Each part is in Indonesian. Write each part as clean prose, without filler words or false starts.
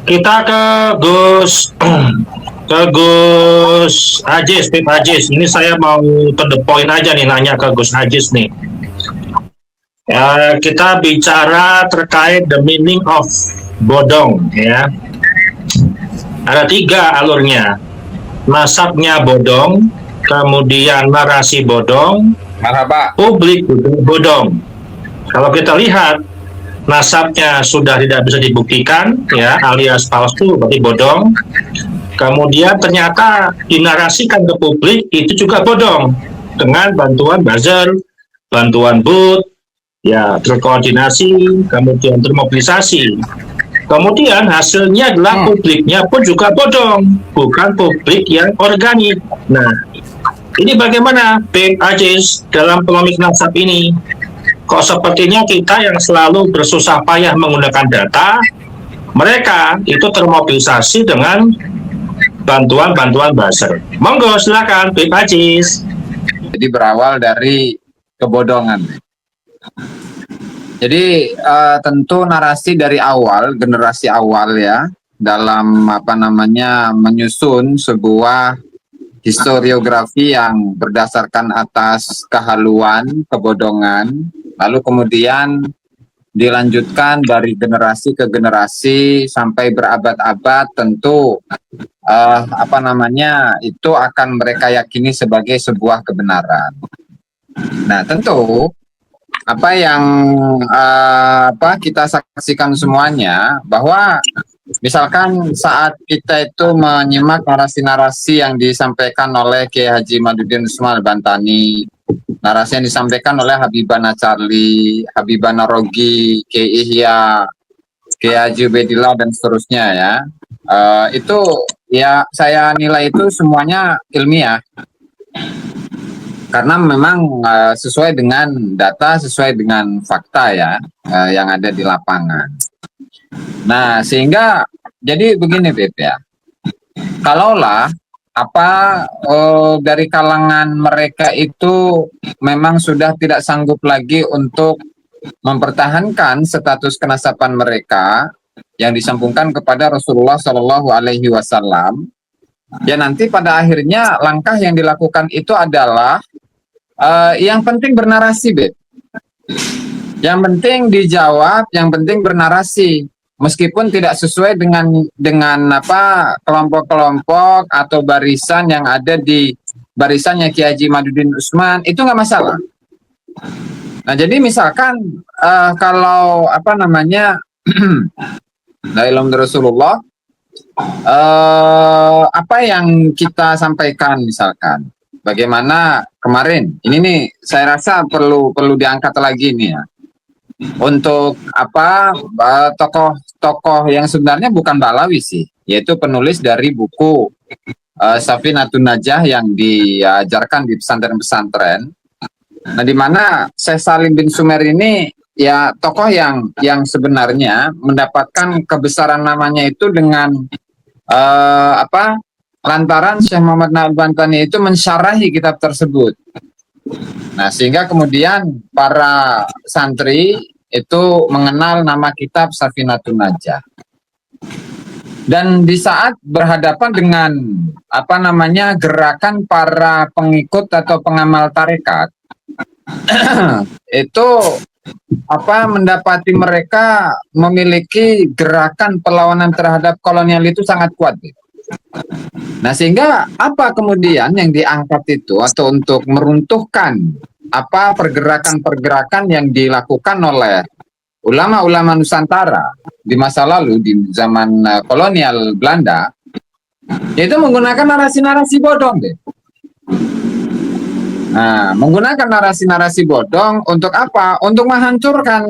Kita ke Gus ke Gus Ajis, Bib Ajis. Ini saya mau to the point aja nih nanya ke Gus Ajis nih. Kita bicara terkait the meaning of bodong ya. Ada tiga alurnya. Nasabnya bodong, kemudian narasi bodong, Marhaba. publik bodong. Kalau kita lihat nasabnya sudah tidak bisa dibuktikan ya, alias palsu berarti bodong. Kemudian ternyata dinarasikan ke publik itu juga bodong dengan bantuan buzzer, bantuan booth, ya terkoordinasi, kemudian termobilisasi. Kemudian hasilnya adalah publiknya pun juga bodong, bukan publik yang organik. Nah, ini bagaimana Beb Ajis dalam polemik nasab ini? Kok sepertinya kita yang selalu bersusah payah menggunakan data, mereka itu termobilisasi dengan bantuan-bantuan buzzer. Monggo silakan Beb Ajis. Jadi berawal dari kebodongan. Jadi tentu narasi dari awal, generasi awal ya, dalam menyusun sebuah historiografi yang berdasarkan atas kehaluan, kebodongan, lalu kemudian dilanjutkan dari generasi ke generasi sampai berabad-abad, tentu itu akan mereka yakini sebagai sebuah kebenaran. Nah, tentu apa yang kita saksikan semuanya, bahwa misalkan saat kita itu menyimak narasi-narasi yang disampaikan oleh Kiai Haji Madudin Usman Bantani, narasi yang disampaikan oleh Habibana Charlie, Habibana Rogi, Kiai Ihya, Kiai Haji Ubedillah dan seterusnya ya, itu ya saya nilai itu semuanya ilmiah. Karena memang sesuai dengan data, sesuai dengan fakta ya, yang ada di lapangan. Nah, sehingga jadi begini Beb ya, kalaulah dari kalangan mereka itu memang sudah tidak sanggup lagi untuk mempertahankan status kenasaban mereka yang disambungkan kepada Rasulullah Shallallahu Alaihi Wasallam, ya nanti pada akhirnya langkah yang dilakukan itu adalah yang penting bernarasi, Beb. Yang penting dijawab, yang penting bernarasi. Meskipun tidak sesuai dengan kelompok-kelompok atau barisan yang ada di barisannya Kiai Haji Madudin Usman, itu nggak masalah. Nah, jadi misalkan kalau dari Rasulullah, apa yang kita sampaikan misalkan, bagaimana kemarin ini nih, saya rasa perlu diangkat lagi nih ya, untuk tokoh yang sebenarnya bukan Balawi sih, yaitu penulis dari buku Safinatun Najah yang diajarkan di pesantren-pesantren. Nah, di mana Syekh Salim bin Sumer ini ya tokoh yang sebenarnya mendapatkan kebesaran namanya itu dengan lantaran Syekh Muhammad Na'al-Bantani itu mensyarahi kitab tersebut. Nah, sehingga kemudian para santri itu mengenal nama kitab Safinatun Najah. Dan di saat berhadapan dengan gerakan para pengikut atau pengamal tarekat, itu mendapati mereka memiliki gerakan perlawanan terhadap kolonial itu sangat kuat. Nah, sehingga apa kemudian yang diangkat itu atau untuk meruntuhkan pergerakan-pergerakan yang dilakukan oleh ulama-ulama Nusantara di masa lalu di zaman kolonial Belanda, yaitu menggunakan narasi-narasi bodong deh. Nah, menggunakan narasi-narasi bodong untuk apa? Untuk menghancurkan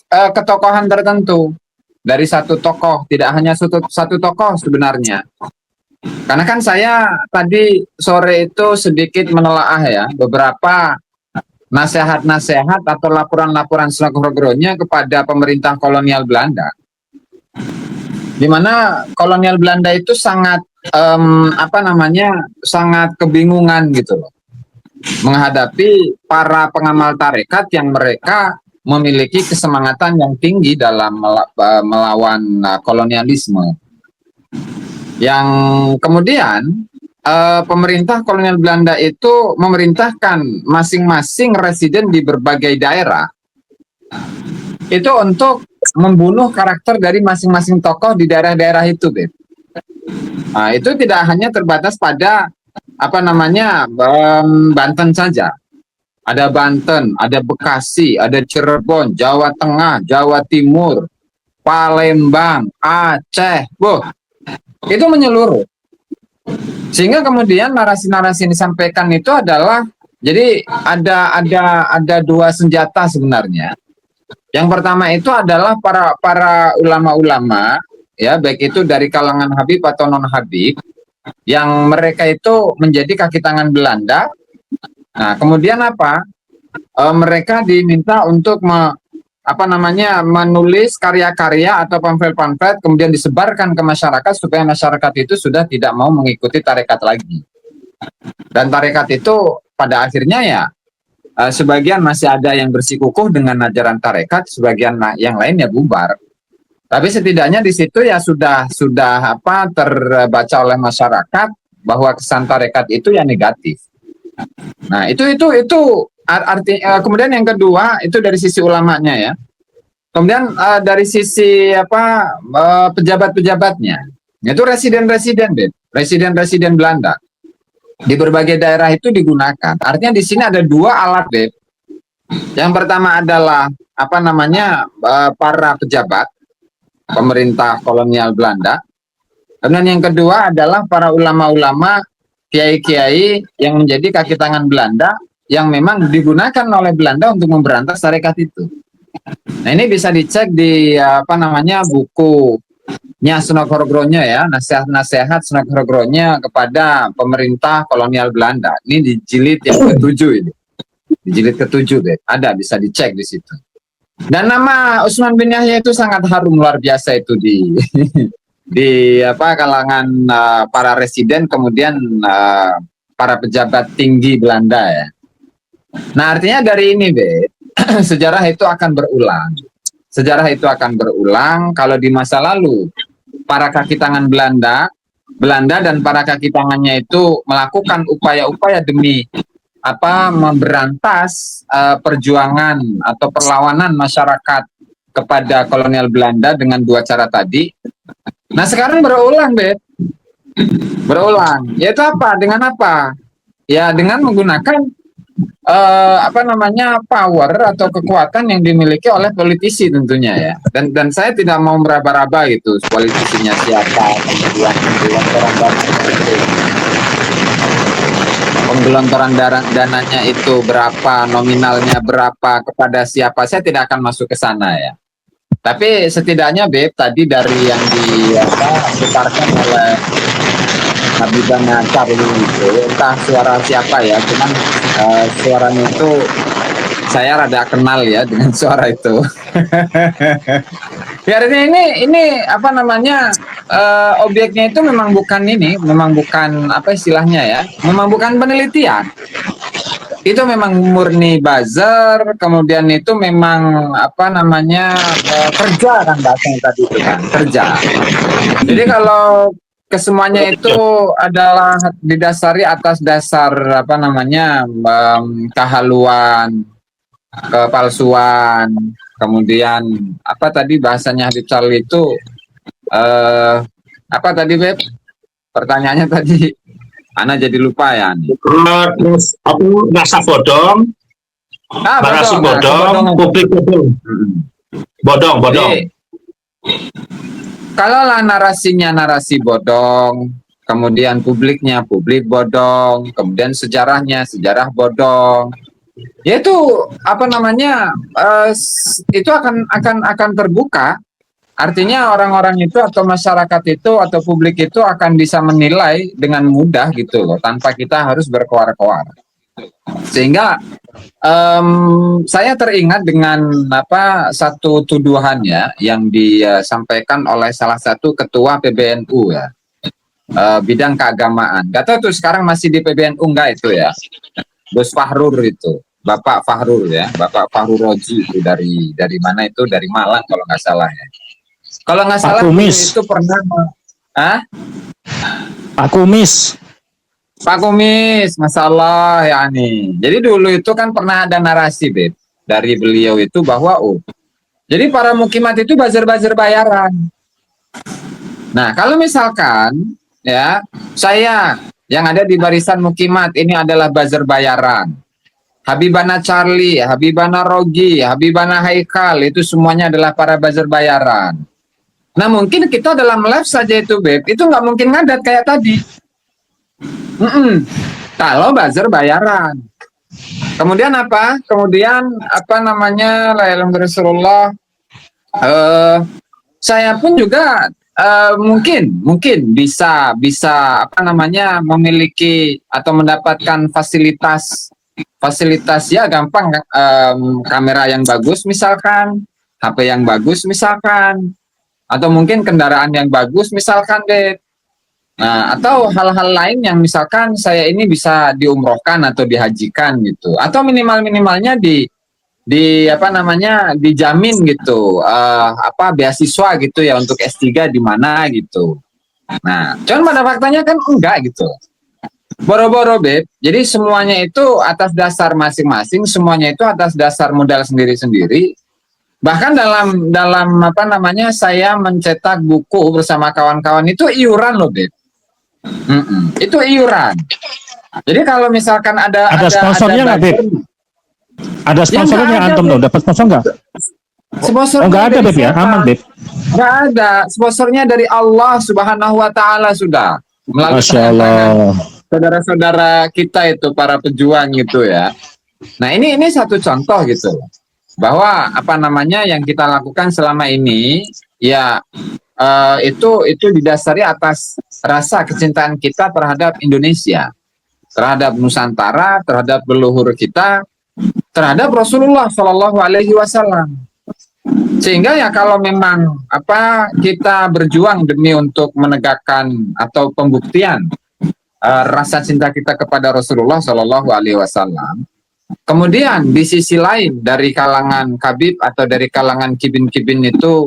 ketokohan tertentu dari satu tokoh, tidak hanya satu tokoh sebenarnya. Karena kan saya tadi sore itu sedikit menelaah ya beberapa nasihat-nasihat atau laporan-laporan selaku-laporannya kepada pemerintah kolonial Belanda, di mana kolonial Belanda itu sangat sangat kebingungan gitu loh menghadapi para pengamal tarekat yang mereka memiliki kesemangatan yang tinggi dalam melawan kolonialisme. Yang kemudian pemerintah kolonial Belanda itu memerintahkan masing-masing residen di berbagai daerah itu untuk membunuh karakter dari masing-masing tokoh di daerah-daerah itu, Beb. Nah, itu tidak hanya terbatas pada Banten saja. Ada Banten, ada Bekasi, ada Cirebon, Jawa Tengah, Jawa Timur, Palembang, Aceh, itu menyeluruh. Sehingga kemudian narasi-narasi yang disampaikan itu adalah jadi ada dua senjata sebenarnya. Yang pertama itu adalah para ulama-ulama, ya, baik itu dari kalangan Habib atau non Habib, yang mereka itu menjadi kaki tangan Belanda. Nah, kemudian mereka diminta untuk menulis karya-karya atau pamflet-pamflet, kemudian disebarkan ke masyarakat supaya masyarakat itu sudah tidak mau mengikuti tarekat lagi. Dan tarekat itu pada akhirnya ya sebagian masih ada yang bersikukuh dengan ajaran tarekat, sebagian yang lain ya bubar. Tapi setidaknya di situ ya sudah terbaca oleh masyarakat bahwa kesan tarekat itu ya negatif. Nah, itu kemudian yang kedua itu dari sisi ulamanya ya. Kemudian dari sisi pejabat-pejabatnya. Itu residen Belanda. Di berbagai daerah itu digunakan. Artinya di sini ada dua alat, Beb. Yang pertama adalah para pejabat pemerintah kolonial Belanda. Kemudian yang kedua adalah para ulama-ulama, kiai-kiai yang menjadi kaki tangan Belanda yang memang digunakan oleh Belanda untuk memberantas tarekat itu. Nah, ini bisa dicek di bukunya Sunakhorogronya ya, nasihat Sunakhorogronya kepada pemerintah kolonial Belanda. Ini di jilid yang ke-7 ini. Di jilid ke-7 deh. Ada, bisa dicek di situ. Dan nama Utsman bin Yahya itu sangat harum luar biasa itu di kalangan para residen, kemudian para pejabat tinggi Belanda ya. Nah, artinya dari ini, sejarah itu akan berulang. Sejarah itu akan berulang kalau di masa lalu para kaki tangan Belanda dan para kaki tangannya itu melakukan upaya-upaya demi memberantas perjuangan atau perlawanan masyarakat kepada kolonial Belanda dengan dua cara tadi. Nah, sekarang berulang, berulang. Yaitu dengan apa? Ya, dengan menggunakan power atau kekuatan yang dimiliki oleh politisi tentunya ya. Dan saya tidak mau meraba-raba gitu politisinya siapa, kemudian penggelontoran dananya itu berapa, nominalnya berapa, kepada siapa, saya tidak akan masuk ke sana ya. Tapi setidaknya tadi dari yang diputarkan oleh Habibana Charlie itu, entah suara siapa ya, cuman suaranya itu saya rada kenal ya dengan suara itu. Ya, ini obyeknya itu memang bukan istilahnya ya, memang bukan penelitian. Itu memang murni buzzer, kemudian itu memang kerja kan bahasanya tadi itu kan, kerja. Jadi kalau kesemuanya itu adalah didasari atas dasar kehaluan, kepalsuan, kemudian tadi bahasanya Habib Charlie itu tadi, Beb? Pertanyaannya tadi Ana jadi lupa ya. Terus rasa bodong, narasi bodong, publik bodong. Bodong. Jadi, kalaulah narasinya narasi bodong, kemudian publiknya publik bodong, kemudian sejarahnya sejarah bodong, yaitu itu akan terbuka. Artinya orang-orang itu atau masyarakat itu atau publik itu akan bisa menilai dengan mudah gitu loh, tanpa kita harus berkoar-koar. Sehingga saya teringat dengan satu tuduhan ya yang disampaikan oleh salah satu ketua PBNU ya, bidang keagamaan. Gak tahu tuh sekarang masih di PBNU enggak itu ya, Gus Fahrur itu, Bapak Fahrur ya, Bapak Fahrur Roji itu dari mana itu, dari Malang kalau nggak salah ya. Kalau nggak salah itu pernah Pak Kumis. Pak Kumis, Masya Allah ya nih. Jadi dulu itu kan pernah ada narasi, Beb, dari beliau itu bahwa jadi para mukimat itu buzzer-buzzer bayaran. Nah, kalau misalkan ya saya yang ada di barisan mukimat ini adalah buzzer bayaran. Habibana Charlie, Habibana Rogi, Habibana Haikal itu semuanya adalah para buzzer bayaran. Nah, mungkin kita dalam live saja itu, Beb, itu nggak mungkin ngadat kayak tadi. Kalau buzzer bayaran. Kemudian apa? Kemudian apa namanya? La ilaha illallah Rasulullah. Saya pun juga mungkin bisa apa namanya memiliki atau mendapatkan fasilitas ya gampang, kamera yang bagus misalkan, HP yang bagus misalkan, atau mungkin kendaraan yang bagus misalkan, Beb. Nah, atau hal-hal lain yang misalkan saya ini bisa diumrohkan atau dihajikan gitu, atau minimalnya di apa namanya dijamin gitu, apa beasiswa gitu ya untuk S3 di mana gitu. Nah, cuman pada faktanya kan enggak gitu. Boro-boro, Beb. Jadi semuanya itu atas dasar masing-masing, semuanya itu atas dasar modal sendiri-sendiri. Bahkan dalam apa namanya saya mencetak buku bersama kawan-kawan itu iuran loh, Beb. Itu iuran. Jadi kalau misalkan ada sponsornya nggak, Beb? Ada sponsornya nggak, antum dong? Dapat sponsor nggak? Sponsor nggak ada, Beb, ya? Aman, Beb. Nggak ada. Sponsornya dari Allah Subhanahu Wa Taala sudah. Melalui Masya Allah. Saudara-saudara kita itu para pejuang gitu ya. Nah, ini satu contoh gitu. Bahwa apa namanya yang kita lakukan selama ini ya itu didasari atas rasa kecintaan kita terhadap Indonesia, terhadap Nusantara, terhadap leluhur kita, terhadap Rasulullah Shallallahu Alaihi Wasallam. Sehingga ya kalau memang apa kita berjuang demi untuk menegakkan atau pembuktian rasa cinta kita kepada Rasulullah Shallallahu Alaihi Wasallam. Kemudian di sisi lain dari kalangan Kabib atau dari kalangan kibin-kibin itu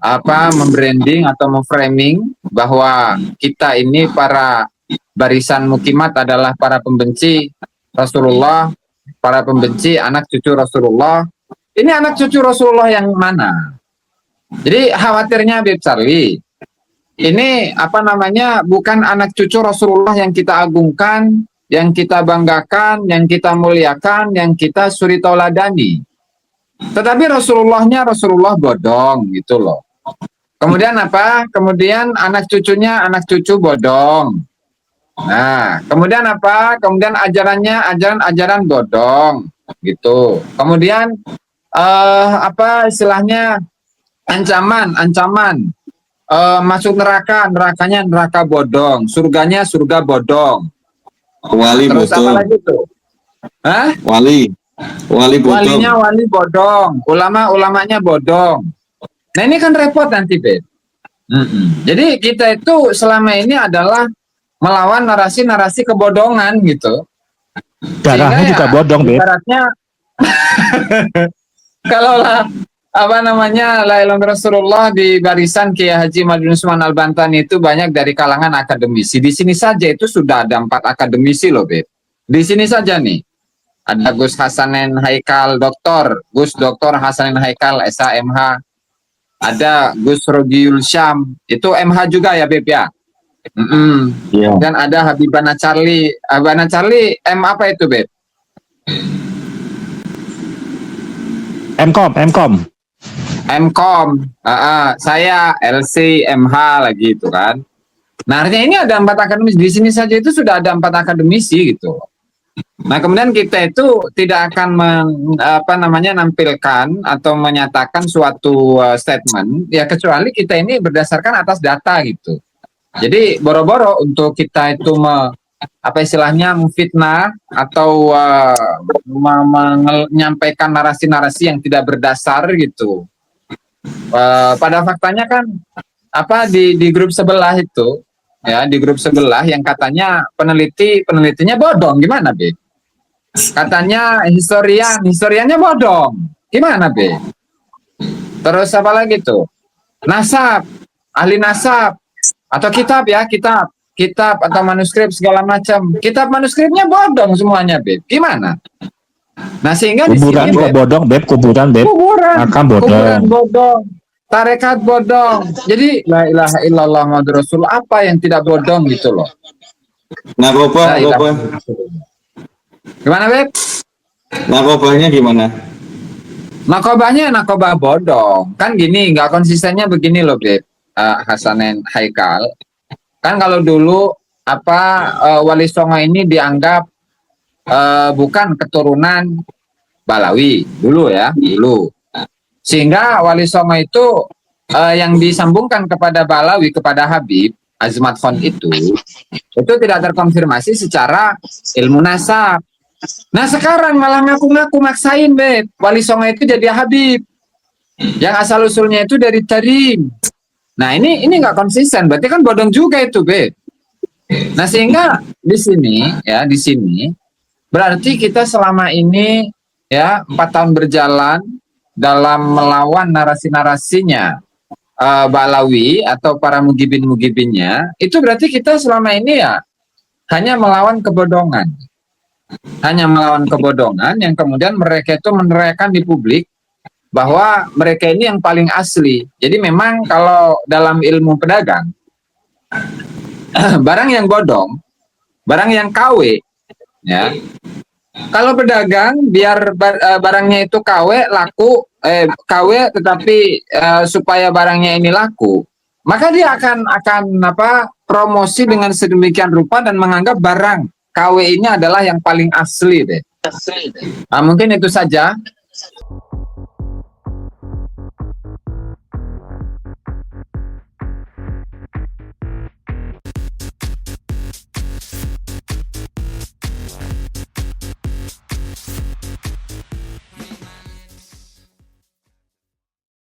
apa membranding atau memframing bahwa kita ini para barisan mukimat adalah para pembenci Rasulullah, para pembenci anak cucu Rasulullah. Ini anak cucu Rasulullah yang mana? Jadi khawatirnya Beb Charlie, ini apa namanya bukan anak cucu Rasulullah yang kita agungkan, yang kita banggakan, yang kita muliakan, yang kita suri tauladani. Tetapi Rasulullahnya Rasulullah bodong gitu loh. Kemudian apa? Kemudian anak cucunya anak cucu bodong. Nah, kemudian apa? Kemudian ajarannya ajaran bodong gitu. Kemudian apa istilahnya ancaman masuk nerakanya neraka bodong, surganya surga bodong. Wali Terus bodong. apa lagi tuh? Hah? Wali bodong. Walinya wali bodong, ulamanya bodong. Nah ini kan repot nanti, Beb. Jadi kita itu selama ini adalah melawan narasi-narasi kebodongan gitu. Darahnya Sehingga juga ya, bodong, Beb. ibaratnya kalau lah apa namanya la ilaha illallah Rasulullah di barisan Kiai Haji Madun Usman Al-Bantani itu banyak dari kalangan akademisi. Di sini saja itu sudah ada 4 akademisi loh, Beb. Di sini saja nih. Ada Gus Hasanin Haikal Gus Dr. Hasanin Haikal SHMH. Ada Gus Rogiul Syam, itu MH juga ya, Beb ya. Iya. Dan ada Habibana Charlie. Habibana Charlie M apa itu, Beb? Mkom. Mkom, saya LC MH lagi itu kan. Nah artinya ini ada 4 akademisi, di sini saja itu sudah ada 4 akademisi gitu. Nah kemudian kita itu tidak akan menampilkan atau menyatakan suatu statement ya kecuali kita ini berdasarkan atas data gitu. Jadi boro-boro untuk kita itu apa istilahnya memfitnah atau menyampaikan narasi-narasi yang tidak berdasar gitu. Pada faktanya kan apa di grup sebelah itu ya di grup sebelah yang katanya penelitinya bodong gimana, Be? Katanya historiannya bodong gimana, Be? Terus apa lagi tuh? Nasab, ahli nasab atau kitab kitab atau manuskrip segala macam. Kitab manuskripnya bodong semuanya, Beb. Gimana? Nah, sehingga di Kuburan sini kok bodong, Beb, kuburan, Beb. kuburan Kuburan bodong, tarekat bodong. Jadi la ilaha illallah Muhammadur Rasul, apa yang tidak bodong gitu loh. Narkoba, La ilaha narkoba. Gimana, Beb? Narkobanya gimana? Nakobanya nakoba bodong. Kan gini, nggak konsistennya begini loh, Beb. Hasanen Haikal. Kan kalau dulu Wali Songo ini dianggap bukan keturunan Balawi dulu ya, dulu. Sehingga Wali Songo itu yang disambungkan kepada Balawi, kepada Habib Azmat Khan itu tidak terkonfirmasi secara ilmu nasab. Nah sekarang malah ngaku-ngaku maksain, Beb. Wali Songo itu jadi Habib. Yang asal usulnya itu dari Tarim. Nah ini nggak konsisten, berarti kan bodong juga itu, Beb. Nah sehingga di sini berarti kita selama ini ya 4 tahun berjalan dalam melawan narasi-narasinya Balawi atau para mugibin-mugibinnya, itu berarti kita selama ini ya hanya melawan kebodongan. Hanya melawan kebodongan yang kemudian mereka itu meneriakan di publik bahwa mereka ini yang paling asli. Jadi memang kalau dalam ilmu pedagang, barang yang bodong, barang yang KW, ya. Kalau pedagang biar barangnya itu KW laku, KW tetapi supaya barangnya ini laku, maka dia akan promosi dengan sedemikian rupa dan menganggap barang KW ini adalah yang paling asli deh. Nah, mungkin itu saja